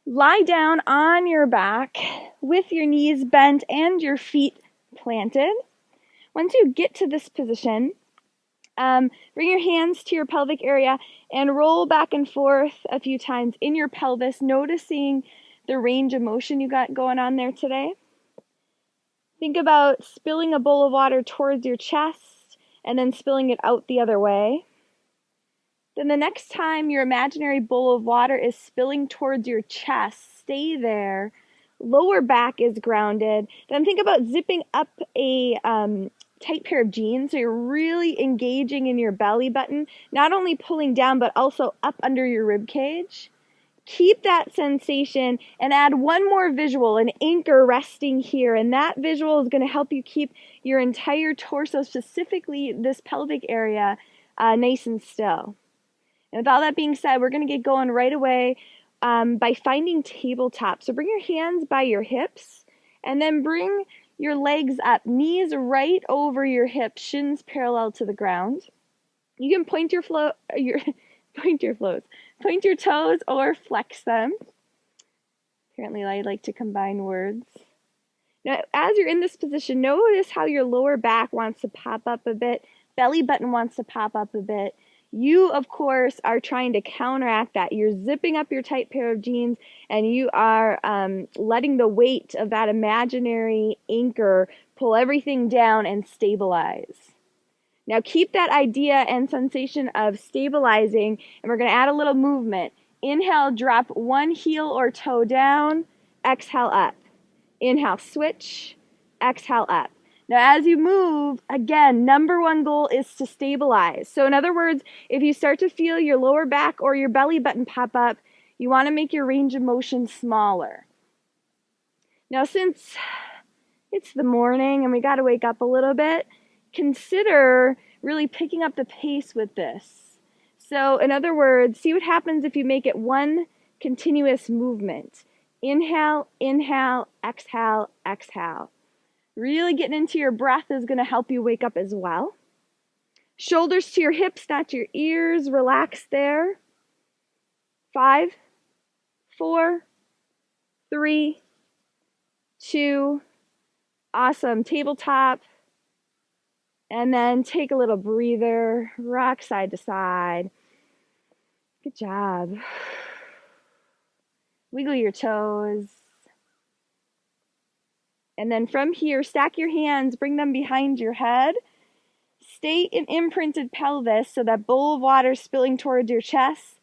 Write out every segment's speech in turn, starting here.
Lie down on your back with your knees bent and your feet planted. Once you get to this position, bring your hands to your pelvic area and roll back and forth a few times in your pelvis, noticing the range of motion you got going on there today. Think about spilling a bowl of water towards your chest and then spilling it out the other way. Then the next time your imaginary bowl of water is spilling towards your chest, stay there. Lower back is grounded. Then think about zipping up a tight pair of jeans, so you're really engaging in your belly button, not only pulling down but also up under your rib cage. Keep that sensation and add one more visual, an anchor resting here, and that visual is going to help you keep your entire torso, specifically this pelvic area, nice and still. And with all that being said, we're going to get going right away by finding tabletop. So bring your hands by your hips and then bring your legs up, knees right over your hips, shins parallel to the ground. You can point your toes or flex them. Apparently I like to combine words. Now, as you're in this position, notice how your lower back wants to pop up a bit, belly button wants to pop up a bit. You, of course, are trying to counteract that. You're zipping up your tight pair of jeans and you are letting the weight of that imaginary anchor pull everything down and stabilize. Now keep that idea and sensation of stabilizing, and we're going to add a little movement. Inhale, drop one heel or toe down. Exhale, up. Inhale, switch. Exhale, up. Now, as you move, again, number one goal is to stabilize. So in other words, if you start to feel your lower back or your belly button pop up, you want to make your range of motion smaller. Now, since it's the morning and we got to wake up a little bit, consider really picking up the pace with this. So in other words, see what happens if you make it one continuous movement. Inhale, inhale, exhale, exhale. Really getting into your breath is going to help you wake up as well. Shoulders to your hips, not to your ears. Relax there. 5, 4, 3, 2. Awesome. Tabletop. And then take a little breather. Rock side to side. Good job. Wiggle your toes. And then from here, stack your hands, bring them behind your head. Stay in imprinted pelvis, so that bowl of water spilling towards your chest.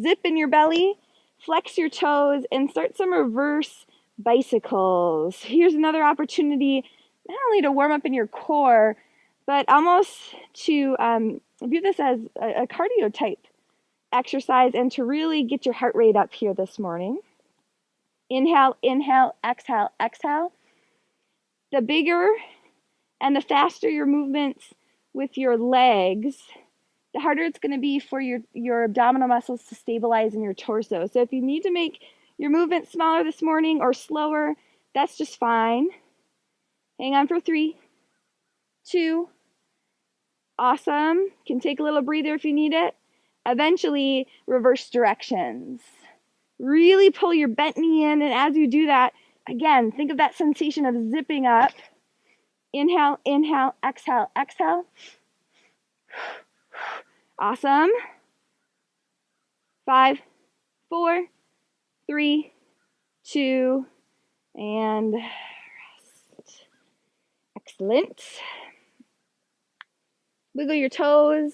Zip in your belly, flex your toes, and start some reverse bicycles. Here's another opportunity, not only to warm up in your core, but almost to view this as a cardio type exercise and to really get your heart rate up here this morning. Inhale, inhale, exhale, exhale. The bigger and the faster your movements with your legs, the harder it's going to be for your abdominal muscles to stabilize in your torso. So if you need to make your movement smaller this morning or slower, that's just fine. Hang on for 3, 2. Awesome. Can take a little breather if you need it. Eventually, reverse directions. Really pull your bent knee in, and as you do that, again, think of that sensation of zipping up. Inhale, inhale, exhale, exhale. Awesome. 5, 4, 3, 2, and rest. Excellent. Wiggle your toes.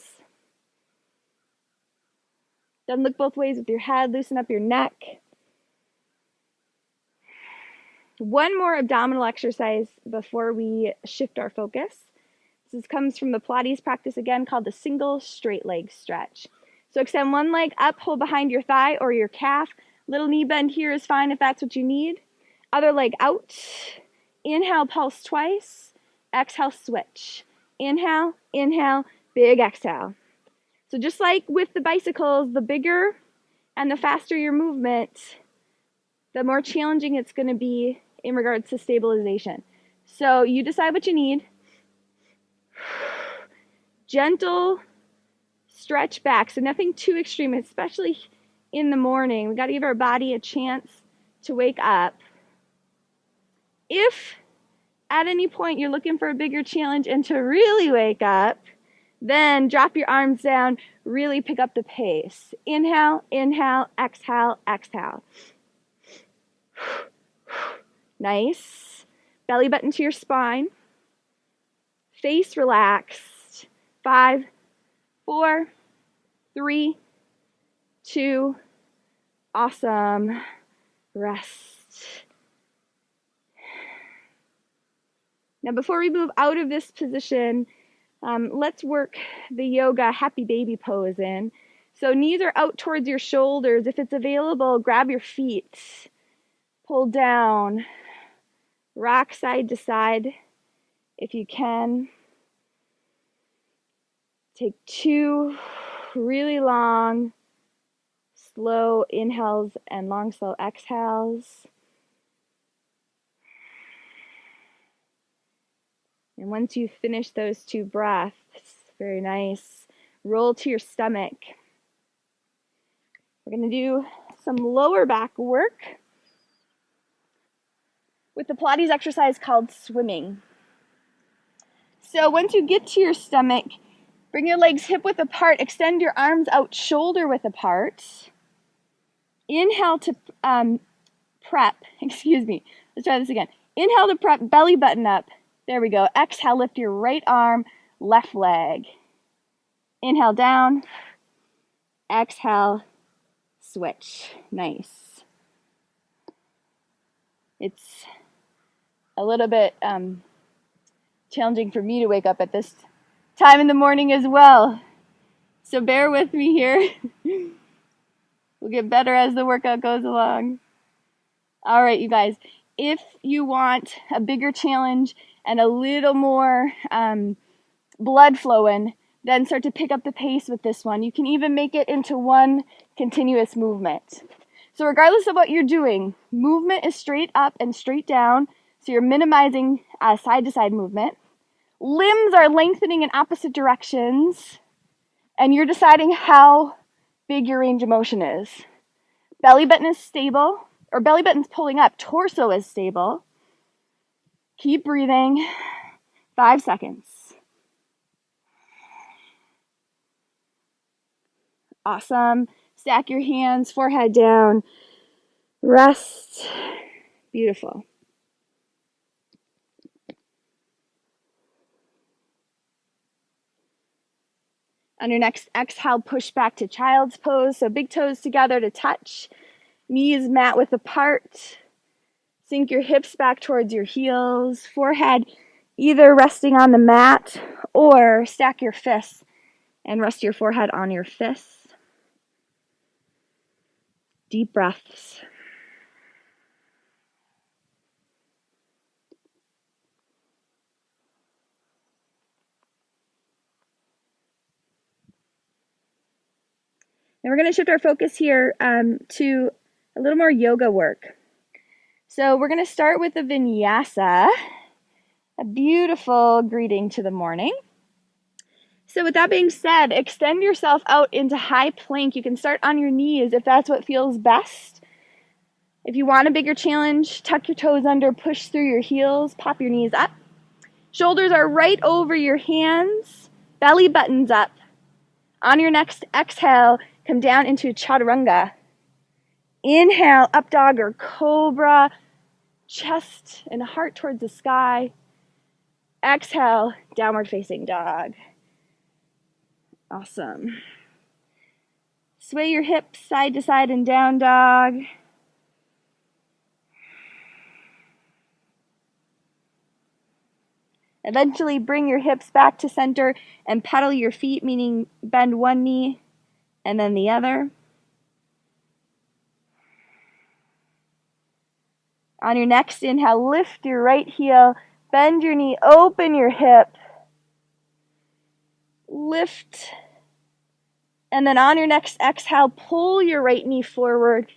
Then look both ways with your head. Loosen up your neck. One more abdominal exercise before we shift our focus. This comes from the Pilates practice again, called the single straight leg stretch. So extend one leg up, hold behind your thigh or your calf. Little knee bend here is fine if that's what you need. Other leg out. Inhale, pulse twice. Exhale, switch. Inhale, inhale, big exhale. So just like with the bicycles, the bigger and the faster your movement, the more challenging it's going to be in regards to stabilization. So you decide what you need. Gentle stretch back, so nothing too extreme, especially in the morning. We got to give our body a chance to wake up. If at any point you're looking for a bigger challenge and to really wake up, then drop your arms down, really pick up the pace. Inhale, inhale, exhale, exhale. Nice. Belly button to your spine. Face relaxed. 5, 4, 3, 2, awesome. Rest. Now before we move out of this position, let's work the yoga happy baby pose in. So knees are out towards your shoulders. If it's available, grab your feet. Pull down. Rock side to side if you can. Take 2 really long, slow inhales and long, slow exhales. And once you finish those 2 breaths, very nice, roll to your stomach. We're going to do some lower back work with the Pilates exercise called swimming. So once you get to your stomach, bring your legs hip width apart, extend your arms out shoulder width apart. Inhale to prep, let's try this again. Inhale to prep, belly button up. There we go. Exhale, lift your right arm, left leg. Inhale down. Exhale, switch. Nice. It's a little bit challenging for me to wake up at this time in the morning as well. So bear with me here. We'll get better as the workout goes along. All right, you guys. If you want a bigger challenge and a little more blood flowing, then start to pick up the pace with this one. You can even make it into one continuous movement. So regardless of what you're doing, movement is straight up and straight down, so you're minimizing side-to-side movement. Limbs are lengthening in opposite directions, and you're deciding how big your range of motion is. Belly button is stable, or belly button's pulling up, torso is stable. Keep breathing. 5 seconds. Awesome. Stack your hands, forehead down. Rest. Beautiful. On your next exhale, push back to child's pose. So big toes together to touch. Knees mat width apart. Sink your hips back towards your heels. Forehead either resting on the mat or stack your fists and rest your forehead on your fists. Deep breaths. And we're going to shift our focus here to a little more yoga work. So we're going to start with the vinyasa, a beautiful greeting to the morning. So with that being said, extend yourself out into high plank. You can start on your knees if that's what feels best. If you want a bigger challenge, tuck your toes under, push through your heels, pop your knees up. Shoulders are right over your hands, belly buttons up. On your next exhale, come down into chaturanga. Inhale, up dog or cobra, chest and heart towards the sky. Exhale, downward facing dog. Awesome. Sway your hips side to side in down dog. Eventually bring your hips back to center and pedal your feet, meaning bend one knee and then the other. On your next inhale, lift your right heel, bend your knee, open your hip. Lift. And then on your next exhale, pull your right knee forward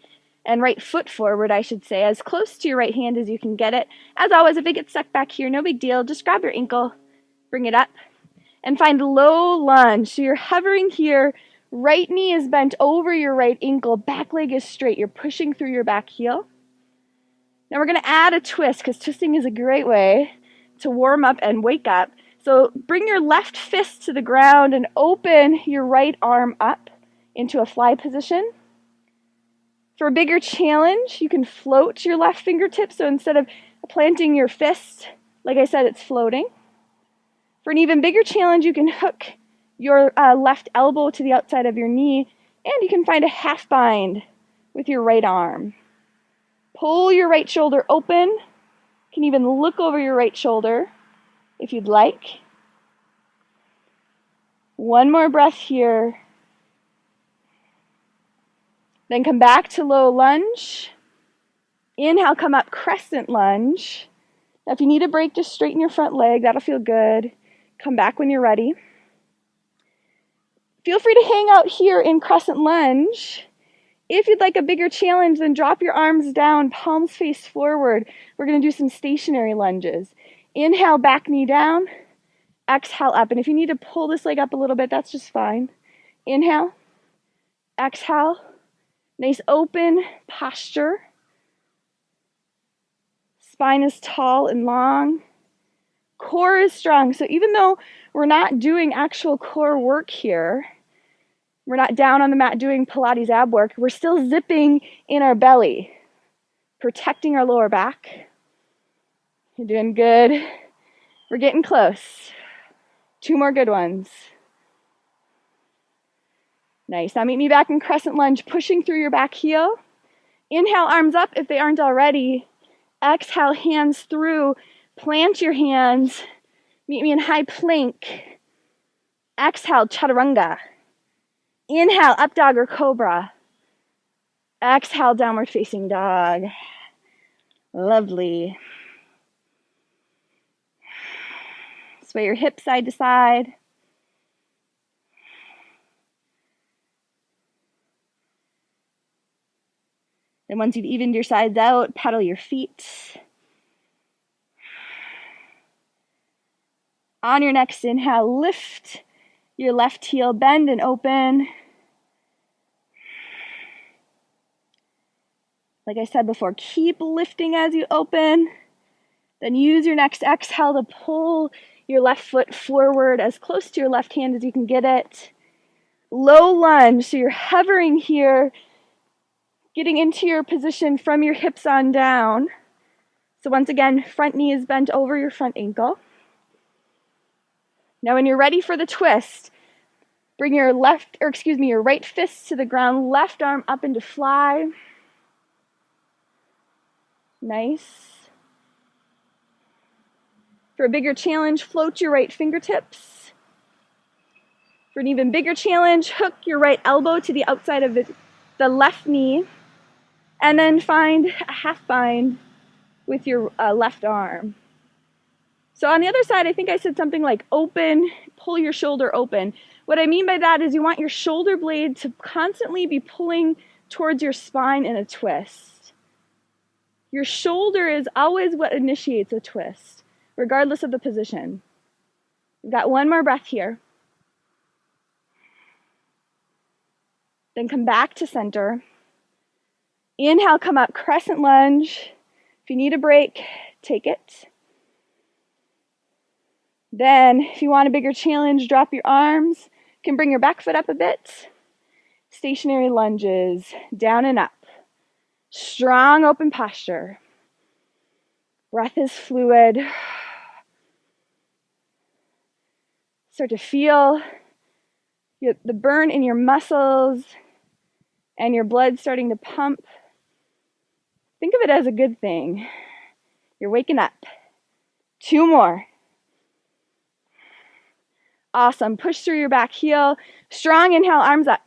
and right foot forward, I should say, as close to your right hand as you can get it. As always, if it gets stuck back here, no big deal. Just grab your ankle, bring it up, and find low lunge. So you're hovering here. Right knee is bent over your right ankle. Back leg is straight. You're pushing through your back heel. Now we're going to add a twist because twisting is a great way to warm up and wake up. So bring your left fist to the ground and open your right arm up into a fly position. For a bigger challenge, you can float your left fingertip. So instead of planting your fist, like I said, it's floating. For an even bigger challenge, you can hook your left elbow to the outside of your knee, and you can find a half bind with your right arm. Pull your right shoulder open. You can even look over your right shoulder if you'd like. One more breath here. Then come back to low lunge. Inhale, come up, crescent lunge. Now if you need a break, just straighten your front leg. That'll feel good. Come back when you're ready. Feel free to hang out here in crescent lunge. If you'd like a bigger challenge, then drop your arms down, palms face forward. We're going to do some stationary lunges. Inhale, back knee down. Exhale, up. And if you need to pull this leg up a little bit, that's just fine. Inhale. Exhale. Nice open posture. Spine is tall and long. Core is strong. So even though we're not doing actual core work here, we're not down on the mat doing Pilates ab work, we're still zipping in our belly, protecting our lower back. You're doing good. We're getting close. 2 more good ones. Nice. Now meet me back in crescent lunge, pushing through your back heel. Inhale, arms up if they aren't already. Exhale, hands through. Plant your hands. Meet me in high plank. Exhale, chaturanga. Inhale, up dog or cobra. Exhale, downward facing dog. Lovely. Sway your hips side to side. Then once you've evened your sides out, pedal your feet. On your next inhale, lift your left heel, bend and open. Like I said before, keep lifting as you open. Then use your next exhale to pull your left foot forward as close to your left hand as you can get it. Low lunge, so you're hovering here, getting into your position from your hips on down. So once again, front knee is bent over your front ankle. Now when you're ready for the twist, bring your right fist to the ground, left arm up into fly. Nice. For a bigger challenge, float your right fingertips. For an even bigger challenge, hook your right elbow to the outside of the left knee, and then find a half bind with your left arm. So on the other side, I think I said something like open, pull your shoulder open. What I mean by that is you want your shoulder blade to constantly be pulling towards your spine in a twist. Your shoulder is always what initiates a twist, regardless of the position. We've got one more breath here. Then come back to center. Inhale, come up, crescent lunge. If you need a break, take it. Then, if you want a bigger challenge, drop your arms. You can bring your back foot up a bit. Stationary lunges, down and up. Strong open posture. Breath is fluid. Start to feel the burn in your muscles and your blood starting to pump. Think of it as a good thing. You're waking up. 2 more. Awesome. Push through your back heel. Strong inhale, arms up.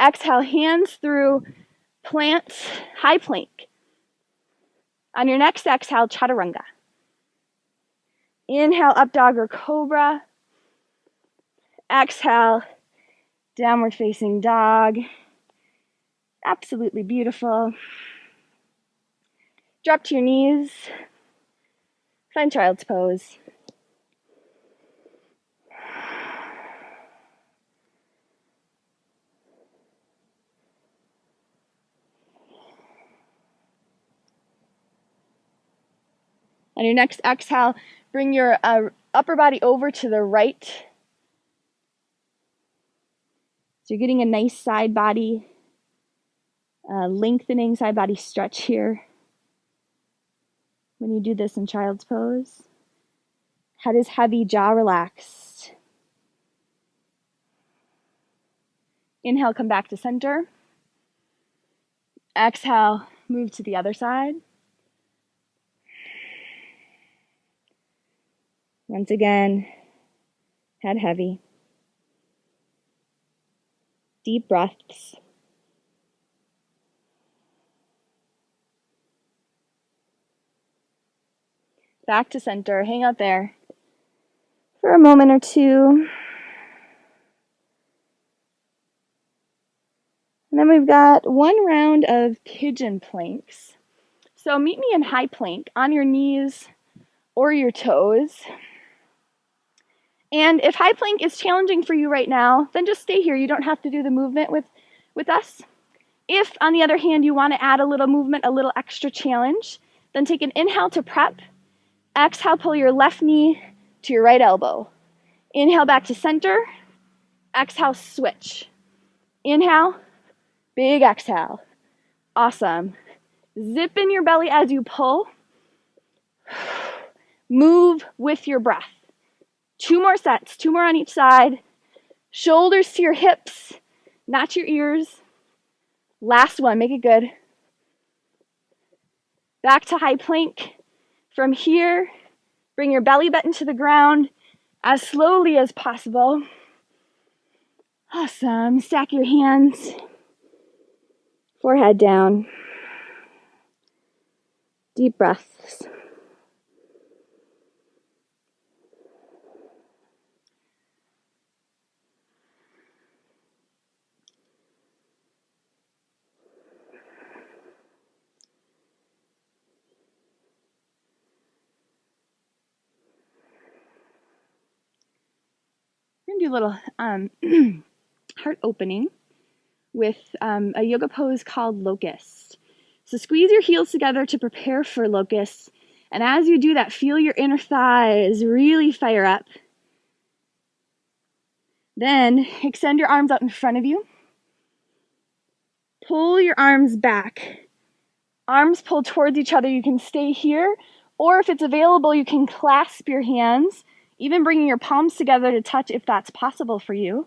Exhale, hands through, plant, high plank. On your next exhale, chaturanga. Inhale, up dog or cobra. Exhale, downward facing dog. Absolutely beautiful. Drop to your knees. Find child's pose. On your next exhale, bring your upper body over to the right. So you're getting a nice side body, lengthening side body stretch here. When you do this in child's pose, head is heavy, jaw relaxed. Inhale, come back to center. Exhale, move to the other side. Once again, head heavy. Deep breaths. Back to center, hang out there for a moment or two. And then we've got one round of pigeon planks. So meet me in high plank on your knees or your toes. And if high plank is challenging for you right now, then just stay here. You don't have to do the movement with us. If, on the other hand, you want to add a little movement, a little extra challenge, then take an inhale to prep. Exhale, pull your left knee to your right elbow. Inhale back to center. Exhale, switch. Inhale, big exhale. Awesome. Zip in your belly as you pull. Move with your breath. 2 more sets, 2 more on each side. Shoulders to your hips, not your ears. Last one, make it good. Back to high plank. From here, bring your belly button to the ground as slowly as possible. Awesome. Stack your hands. Forehead down. Deep breaths. We're going to do a little heart opening with a yoga pose called locust. So squeeze your heels together to prepare for locust. And as you do that, feel your inner thighs really fire up. Then extend your arms out in front of you. Pull your arms back. Arms pull towards each other. You can stay here, or if it's available, you can clasp your hands, even bringing your palms together to touch if that's possible for you.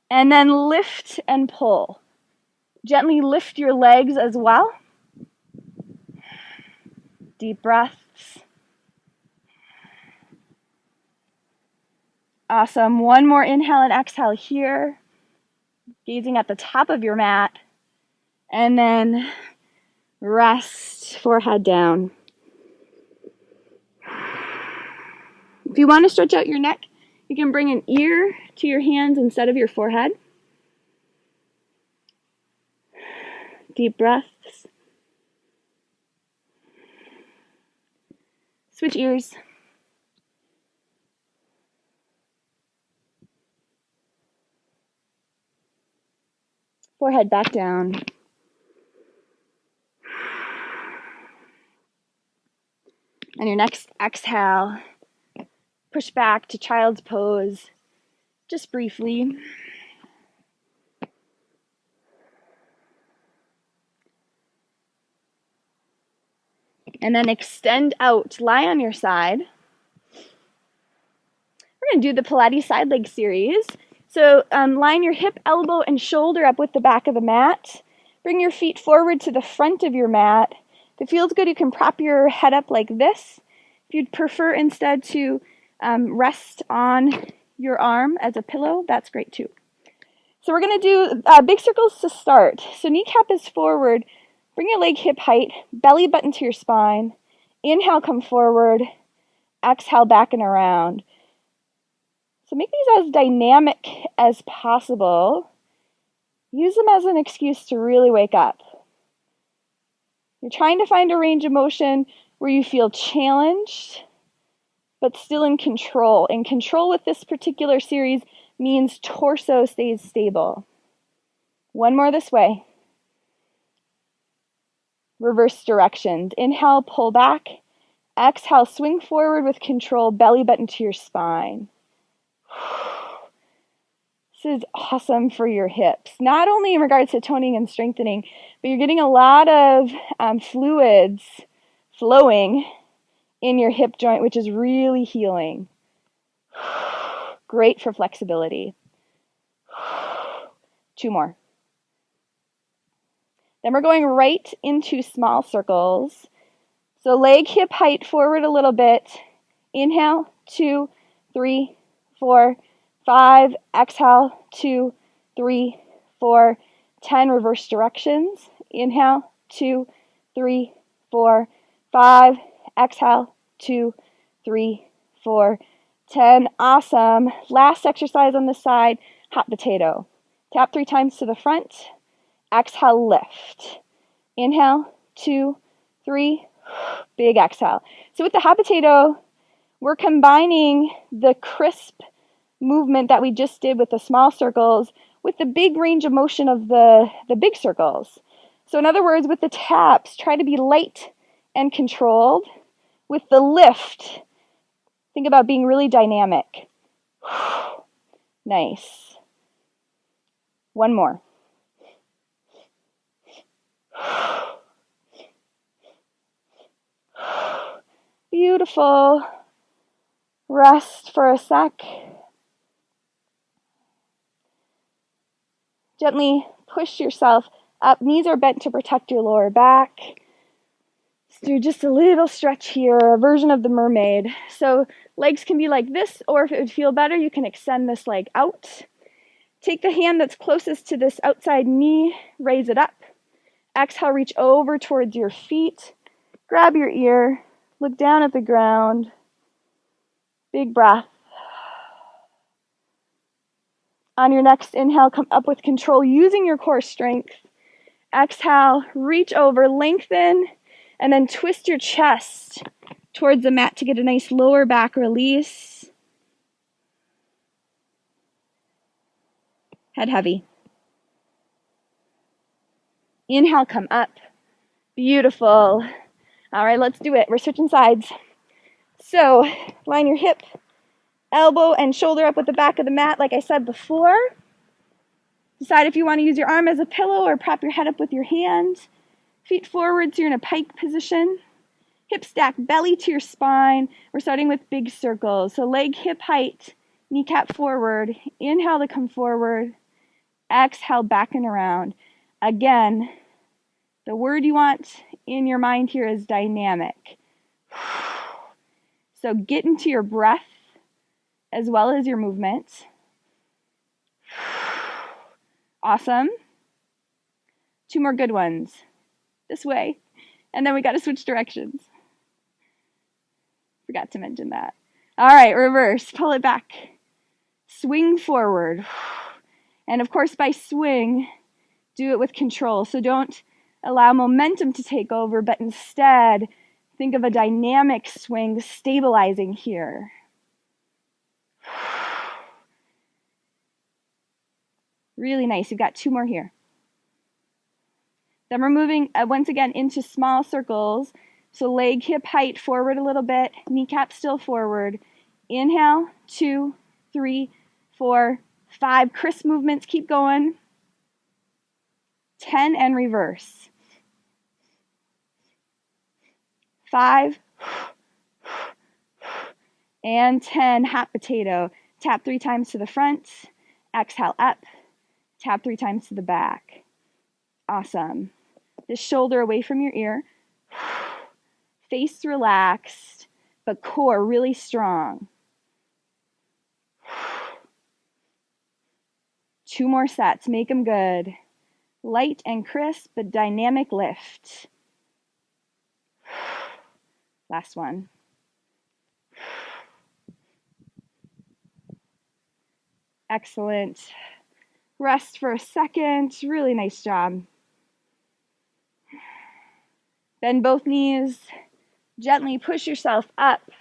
And then lift and pull. Gently lift your legs as well. Deep breaths. Awesome. One more inhale and exhale here. Gazing at the top of your mat. And then rest, forehead down. If you want to stretch out your neck, you can bring an ear to your hands instead of your forehead. Deep breaths. Switch ears. Forehead back down. And your next exhale, push back to child's pose, just briefly. And then extend out, lie on your side. We're going to do the Pilates side leg series. So line your hip, elbow, and shoulder up with the back of the mat. Bring your feet forward to the front of your mat. If it feels good, you can prop your head up like this. If you'd prefer instead to rest on your arm as a pillow, that's great too. So we're going to do big circles to start. So kneecap is forward. Bring your leg hip height, belly button to your spine. Inhale, come forward. Exhale, back and around. So make these as dynamic as possible. Use them as an excuse to really wake up. You're trying to find a range of motion where you feel challenged, but still in control. And control with this particular series means torso stays stable. One more this way. Reverse directions. Inhale, pull back. Exhale, swing forward with control, belly button to your spine. This is awesome for your hips, not only in regards to toning and strengthening, but you're getting a lot of fluids flowing in your hip joint, which is really healing. Great for flexibility. 2 more. Then we're going right into small circles. So leg hip height forward a little bit. Inhale, 2, 3, 4, 5. Exhale, 2, 3, 4, 10. Reverse directions. Inhale, 2, 3, 4, 5. Exhale, 2, 3, 4, 10. Awesome. Last exercise on this side, hot potato. Tap 3 times to the front. Exhale, lift. Inhale, 2, 3, big exhale. So with the hot potato, we're combining the crisp movement that we just did with the small circles with the big range of motion of the big circles. So in other words, with the taps, try to be light and controlled. With the lift, think about being really dynamic. Nice. 1 more. Beautiful. Rest for a sec. Gently push yourself up. Knees are bent to protect your lower back. Let's do just a little stretch here, a version of the mermaid. So legs can be like this, or if it would feel better, you can extend this leg out. Take the hand that's closest to this outside knee, raise it up. Exhale, reach over towards your feet. Grab your ear, look down at the ground. Big breath. On your next inhale, come up with control using your core strength. Exhale, reach over, lengthen, and then twist your chest towards the mat to get a nice lower back release. Head heavy. Inhale, come up. Beautiful. All right, let's do it. We're switching sides. So, line your hip, elbow, and shoulder up with the back of the mat, like I said before. Decide if you want to use your arm as a pillow or prop your head up with your hand. Feet forward so you're in a pike position. Hip stack, belly to your spine. We're starting with big circles. So leg hip height, kneecap forward. Inhale to come forward. Exhale, back and around. Again, the word you want in your mind here is dynamic. So get into your breath as well as your movement. Awesome. 2 more good ones. This way. And then we got to switch directions. Forgot to mention that. All right, reverse. Pull it back. Swing forward. And of course, by swing, do it with control. So don't allow momentum to take over, but instead, think of a dynamic swing stabilizing here. Really nice. You've got 2 more here. Then we're moving once again into small circles. So leg hip height forward a little bit, kneecap still forward. Inhale, 2, 3, 4, 5. Crisp movements, keep going. 10 and reverse. 5 and 10. Hot potato. Tap 3 times to the front. Exhale up. Tap 3 times to the back. Awesome. This shoulder away from your ear. Face relaxed, but core really strong. 2 more sets. Make them good. Light and crisp, but dynamic lift. Last one. Excellent. Rest for a second. Really nice job. Bend both knees. Gently push yourself up.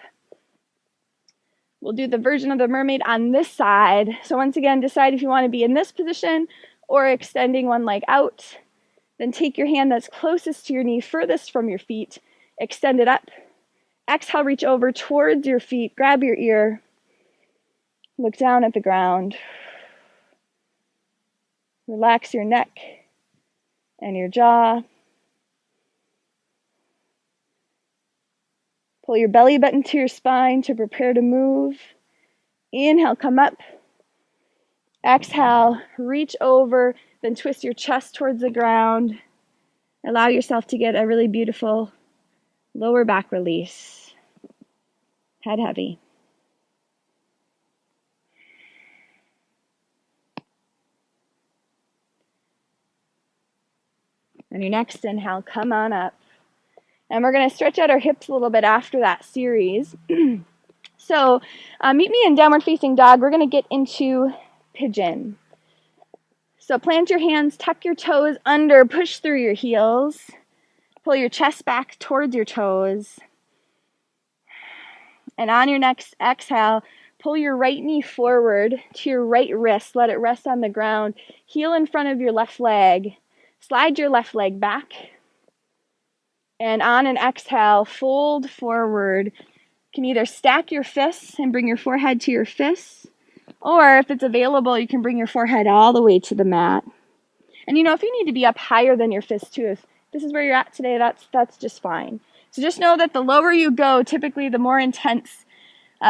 We'll do the version of the mermaid on this side. So once again, decide if you want to be in this position or extending one leg out. Then take your hand that's closest to your knee, furthest from your feet. Extend it up. Exhale, reach over towards your feet, grab your ear, look down at the ground. Relax your neck and your jaw. Pull your belly button to your spine to prepare to move. Inhale, come up. Exhale, reach over, then twist your chest towards the ground. Allow yourself to get a really beautiful lower back release. Head heavy. On your next inhale, come on up. And we're going to stretch out our hips a little bit after that series. So meet me in downward facing dog. We're going to get into pigeon. So plant your hands, tuck your toes under, push through your heels. Pull your chest back towards your toes. And on your next exhale, pull your right knee forward to your right wrist. Let it rest on the ground. Heel in front of your left leg. Slide your left leg back. And on an exhale, fold forward. You can either stack your fists and bring your forehead to your fists, or if it's available, you can bring your forehead all the way to the mat. And if you need to be up higher than your fists too, if this is where you're at today, that's just fine. So just know that the lower you go, typically the more intense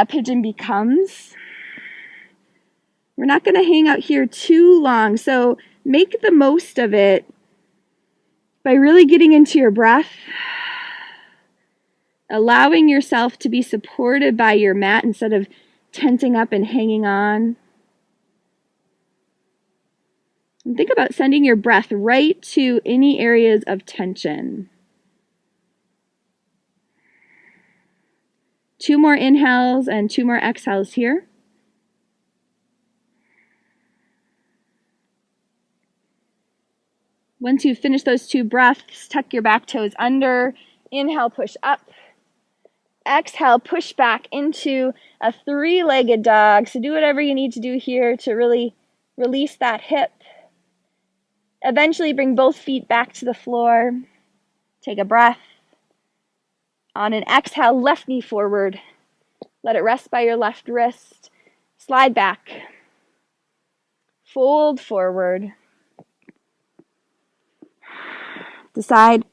pigeon becomes. We're not going to hang out here too long, so make the most of it by really getting into your breath, allowing yourself to be supported by your mat instead of tensing up and hanging on. And think about sending your breath right to any areas of tension. 2 more inhales and 2 more exhales here. Once you finish those 2 breaths, tuck your back toes under. Inhale, push up. Exhale, push back into a 3-legged dog. So do whatever you need to do here to really release that hip. Eventually bring both feet back to the floor. Take a breath. On an exhale, left knee forward. Let it rest by your left wrist. Slide back. Fold forward. Decide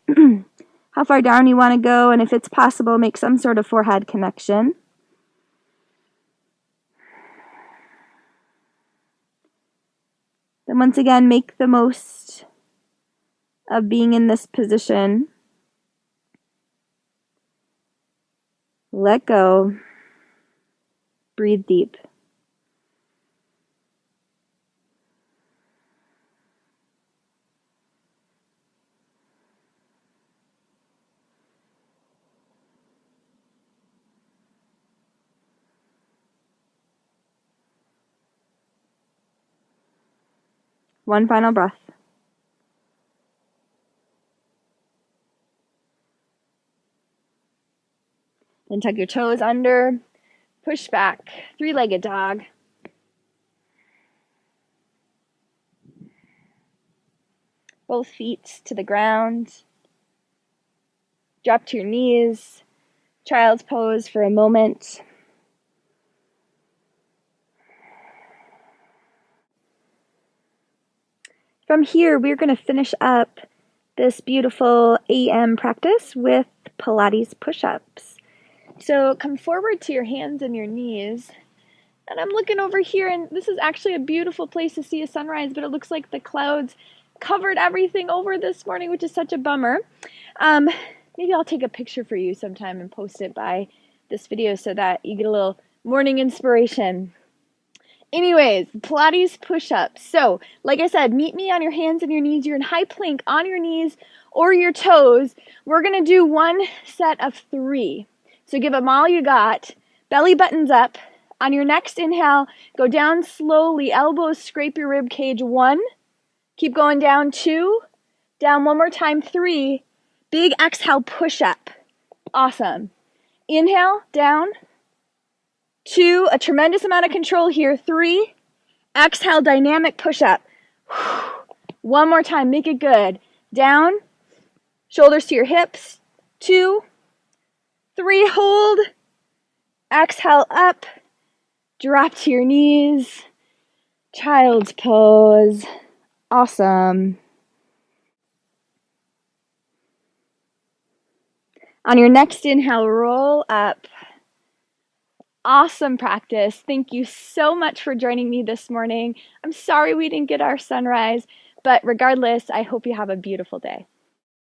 how far down you want to go, and if it's possible, make some sort of forehead connection. Then once again, make the most of being in this position. Let go. Breathe deep. One final breath. Then tuck your toes under, push back, 3-legged dog. Both feet to the ground. Drop to your knees, child's pose for a moment. From here, we're going to finish up this beautiful AM practice with Pilates push-ups. So come forward to your hands and your knees. And I'm looking over here, and this is actually a beautiful place to see a sunrise, but it looks like the clouds covered everything over this morning, which is such a bummer. Maybe I'll take a picture for you sometime and post it by this video so that you get a little morning inspiration. Anyways, Pilates push-ups. So, like I said, meet me on your hands and your knees. You're in high plank on your knees or your toes. We're going to do 1 set of 3. So give them all you got. Belly buttons up. On your next inhale, go down slowly. Elbows scrape your rib cage. 1. Keep going down. 2. Down one more time. 3. Big exhale, push up. Awesome. Inhale, down. 2, a tremendous amount of control here. 3, exhale, dynamic push up. One more time, make it good. Down, shoulders to your hips. 2, 3, hold. Exhale up. Drop to your knees. Child's pose. Awesome. On your next inhale, roll up. Awesome practice. Thank you so much for joining me this morning. I'm sorry we didn't get our sunrise, but regardless, I hope you have a beautiful day.